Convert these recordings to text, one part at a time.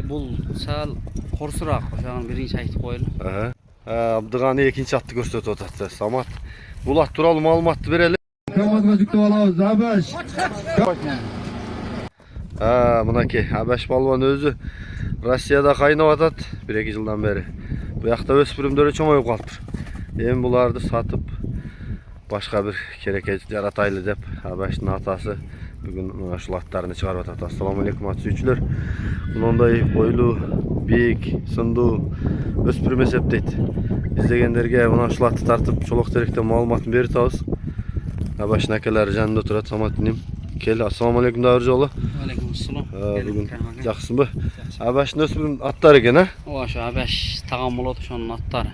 Бұл сәл қорсырақ, жаңағы бірінші айтып қойылы. Абдыганы екінші атты көрсетіп отырды. Самат, бұл ат туралы маалыматты берелі. Камазға жүктеп алабыз, Абаш. Мынаке, Абаш балуан өзі Россияда қайнап атады 1-2 жылдан бері. Бұл жақта өспірімдері чоңайып қалыптыр. Ең бұларды сатып, башқа бір кереке жаратайлы деп Абаштың атасы бүгін ұшыл аттарыны шығарып атады. Ассаламу алейкум ат сүйіншілер. Мұндай бойлы, биік, сынду өспірім есептейді. Іздегендерге мұна ұшыл атты тартып, чолық теректен маалыматын беріп табыз. Абаштың әкелері жанында тұрады, Самат інем. Кел, ассаламу алейкум да бір жолы. Алейкум ассалам. Бүгін жақсың ба? Абаштың өспірім аттары екен, Ошу Абаш тағам болады шоның аттары.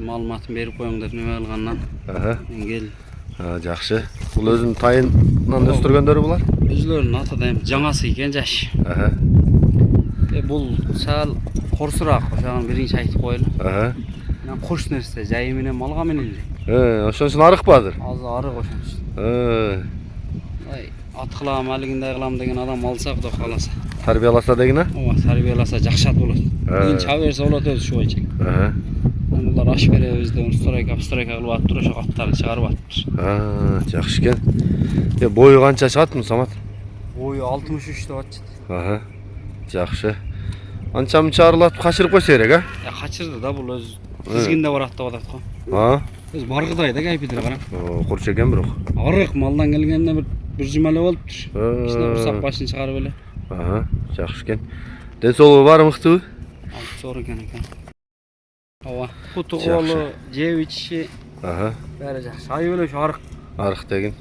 Маалыматын беріп қойыңдар неме алғаннан. Кел. Жақсы. Бұл өзінің тайынан өстіргендері бұлар? Өзілерінің аты дайым жаңасы екен жаш. Бұл сәл қорсырақ, жаңағы бірінші айтып қойылы. Қош нәрсе, жайыменен малға менелі. Ошон үшін арық бадыр? Азы арық ошон үшін. Ат қылам, әлігінде қылам деген адам алсақ да қаласа. Тарбияласа деген, Тарбияласа жақшат болады. Кейін чаберсе болады өзі шу ойчек. Бұлар аш беребізді, стройка қылып аттыр, ошо аттарды шығарып аттыр. Жақсы екен. Бойы қанша шығады, Самат? Бойы 63 деп атчыды. Жақсы. Анша-мұнша арылатып қашырып қойса керек, Қашырды да, бұл өз тізгінде барады деп атады ғой. Өз барғыдайды кәйпедер қарам. Құрш екен бірақ. Арық малдан келгенде бір жұмәлі болып тұр. Ішіне ұрсақ башын шығарып әлі. Жақсы екен. Денсаулығы бар мықты? Зор екен. Құты қолы, жевичі, бәрі жақсы. Ай өлі шу арық. Арық деген.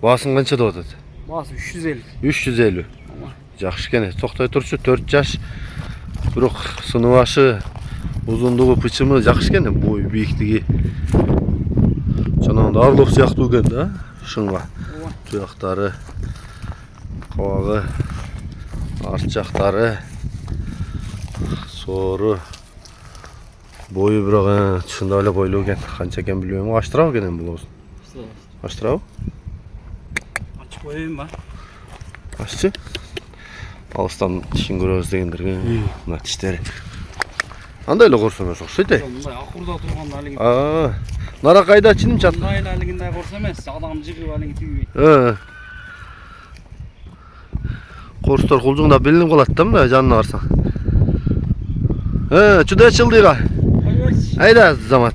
Басын қанша да отады? Басы 350. 350. Жақсы екен. Тоқтай тұршы 4 жаш. Бірақ сынывашы, ұзындығы пычымы жақсы екен. Бой биіктігі. Жаңағында Орлов сияқты өген да? Шыңға. Тұяқтары, қауағы, арт жақтары, соры. Бойы бірақ тұшында өлі бойлы өген. Қанша екен білмеймін. Аштырау екенен бұл осын? Аштырау? Ашып қойайын ба? Ашшы? Алыстан тішін көрөз дегендерге. Мұна тіштері. Андайлы қорсам өз оқшайды? Мұндай ақырда тұрғанда әлігі. Нара қайда чинім чат? Мұндайлы әлігінде қорса емес, адам жығып әлігі түйбей. Қорыстар құлжыңда білініп қалады да мұна жанына қарсаң. Чүді чылдыға. Айда, Замат.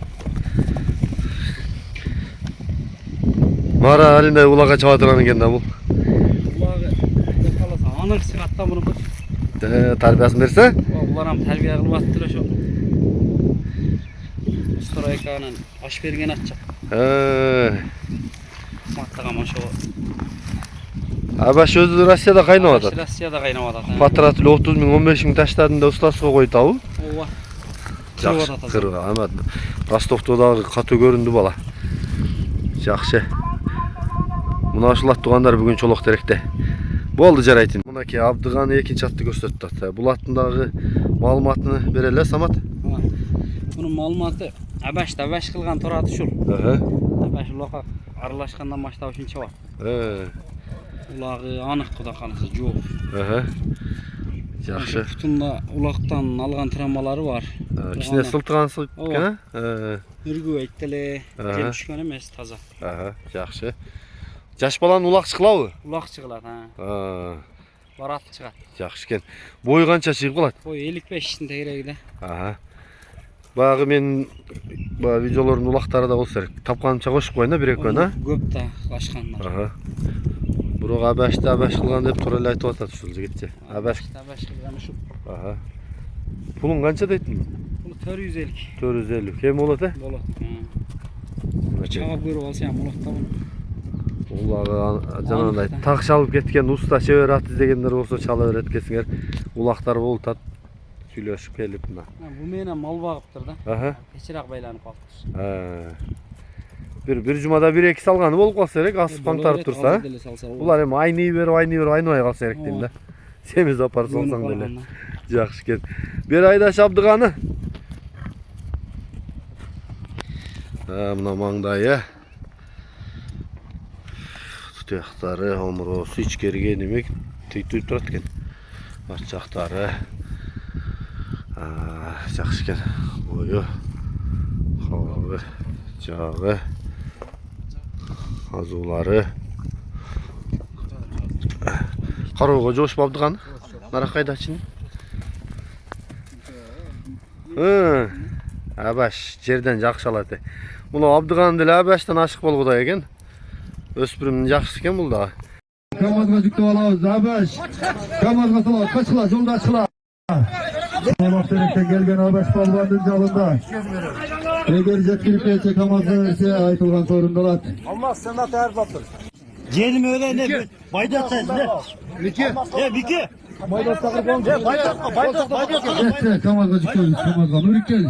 Мара әлінде ұлаға чаба тұрған екен да бұл. Ұлағы қаласа анық шығатта бұны бұл. Тарбиясын берсе? Бұларам тәрбия қылып аттыр ошо. Стройканың аш берген атчақ. Маттағам ошо. Абаш өзі Россияда қайнап атады? Россияда қайнап атады. Патратылы 30 000, 15 000 таштадында ұстасыға қойды ау? Жақсы, қырға, әмәд. Ростовтодағы қаты көрінді бала. Жақсы. Мұна ашылат туғандар бүгін чолық теректе. Болды жарайтын. Мұнаке Абдыганы екінші атты көрсетті. Бұл аттындағы маалыматыны берелі, Самат? Бұның маалыматы Абаш қылған тұрады шул. Абаш ұлаққа аралашқандан баштау үшін чабады. Ұлағы анық құда қалысы, жоқ. Жақсы. Құтында ұлақтан алған травмалары бар. Кішіне сылтыған сылт екен? Үргі әйттілі, жел түшкен емес, таза. Жақсы. Жаш баланың ұлақ шықылауы? Ұлақ шығылады. Бараты шығады. Жақсы екен. Бойы қанша шығып қалады? Бойы 55-тің тегірегі де. Бағы мен видеолардың ұлақтары да болса керек. Тапқанымша қошып қойына бір екен, көп та қашқандар. Бұрақ Абашты Абаш қылған деп тұрайлы айтып атады шул жігітте. Абаш қылған шул. Пұлың қанша дейтін? Пұлы 450. 450. Кем болады? Болады. Чағап көріп алсам болады да бұны. Улағы жанандай тақ шалып кеткен уста шебер ат іздегендер болса чала береді кесіңер. Улақтар болтат сөйлесіп келіп мына. Бұл менен мал бағып тұр да. Кешірақ байланып қалыптыр. Bir cumada 1-2 salğanı bolup kalsa gerek, asıp kantarıp tursa. Bunlar hem aynı verip aynı kalsa gerek deyim de. Semiz apar salsan böyle. Жақсы кен. Bir ayda Abdыганы. Mına mаңдайы. Тұяқтары, омыраусы içkeriге демек түйіп тұрады екен. Parçaqları. Yaxşı ekan. Boyu. Havalı. Cağı. Azulları. Qarovga jo'shib oldigan. Nara qaydachin? Abaş жерден жақсы алады. Bunu Abdıgan dili Abaş'tan aşık bolguday ekan. Öspürümün yaxşısı ekan bu da. Kamazga yüklü alıyoruz Abaş. Kamazga salat kaçıla yolda açıla. Mahterekten gelgen Abaş balvanın calında. Eğer yetkililikle Kamazga verse aytılgan sorundalar. Allah sana tarif attır. Yeğenim öyle ne? Baydat sen ne? Miki. Miki. Baydat takır koyun. Etse Kamazga yüklü Kamazga nuruk gel.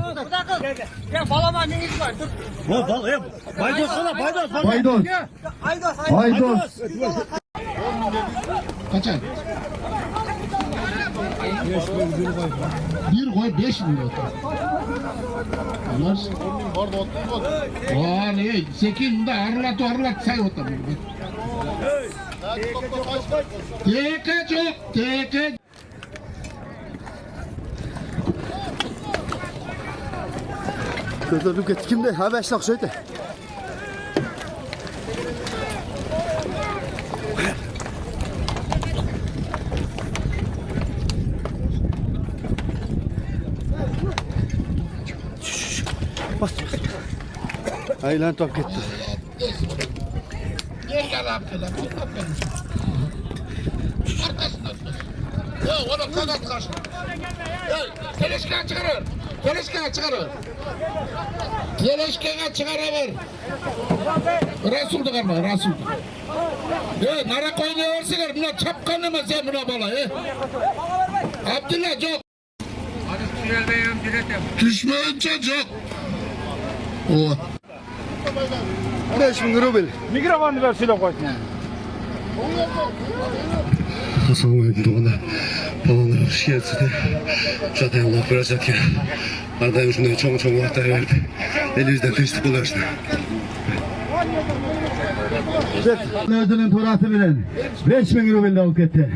Ya balama neyiz var? Baydos sana baydos. Haydos. Haydos. Kaçar? Bir koy 5 milyon. Anlarsın? Var ne? 8 bunda arılat say otur. Teke çok, teke. Götürdüm gitti kimde? Abaş'la söyle. Bas. Aylan top gitti. Gel arkadaşlar. Arkasından dur. Ya onu kanat karşı. Teleşkene çıkarır. Teleşkene çıkarır. Teleşkene çıkarır. Resul dıkarma, Resul. Nara koyunu versinler. Buna çapkanı mı sen buna bala? Abdullah çok. Düşmeyince çok. O. 5000 rubel. Mikrofonu ver şöyle koy. Hasan oyundu ona balonları şiyetsidi. Zaten Allah bırakacak ya. Arada ucunda çok vakti verdi. Elimizden düştü bulaştı. Özünün turatı bilen 5000 rubel alıp gitti.